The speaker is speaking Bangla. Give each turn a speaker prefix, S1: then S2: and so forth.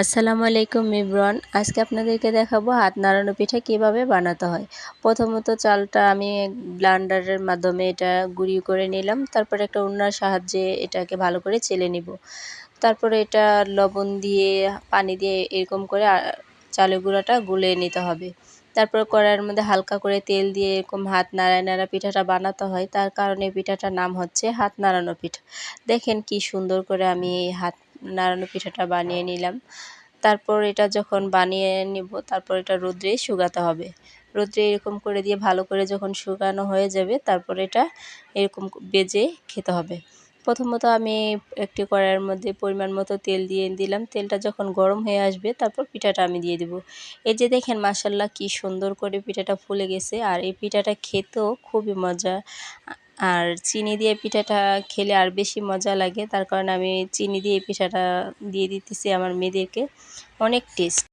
S1: আসসালামু আলাইকুম এভরিওয়ান। আজকে আপনাদেরকে দেখাবো হাত নাড়ানো পিঠা কিভাবে বানাতে হয়। প্রথমত চালটা আমি ব্লেন্ডারের মাধ্যমে এটা গুঁড়ি করে নিলাম। তারপরে একটা উন্নার সাহায্যে এটাকে ভালো করে চেলে নিব। তারপরে এটা লবণ দিয়ে পানি দিয়ে এরকম করে চালের গুঁড়াটা গুলে নিতে হবে। তারপর কড়াইয়ের মধ্যে হালকা করে তেল দিয়ে এরকম হাত নাড়ায় নাড়া পিঠাটা বানাতে হয়। তার কারণে পিঠাটার নাম হচ্ছে হাত নাড়ানো পিঠা। দেখেন কি সুন্দর করে আমি এই হাত নাড়ানো পিঠাটা বানিয়ে নিলাম। তারপর এটা যখন বানিয়ে নিব তারপর এটা রোদ্রে শুকাতে হবে। রোদ্রে এরকম করে দিয়ে ভালো করে যখন শুকানো হয়ে যাবে তারপর এটা এরকম ভেজে খেতে হবে। প্রথমত আমি একটি কড়াইয়ের মধ্যে পরিমাণ মতো তেল দিয়ে দিলাম। তেলটা যখন গরম হয়ে আসবে তারপর পিঠাটা আমি দিয়ে দেব। এই যে দেখেন মাশাআল্লাহ কি সুন্দর করে পিঠাটা ফুলে গেছে, আর এই পিঠাটা খেতেও খুবই মজা। আর চিনি দিয়ে পিঠাটা খেলে আর বেশি মজা লাগে, তার কারণে আমি চিনি দিয়ে পিঠাটা দিয়ে দিতেছি আমার মেয়েদেরকে। অনেক টেস্ট।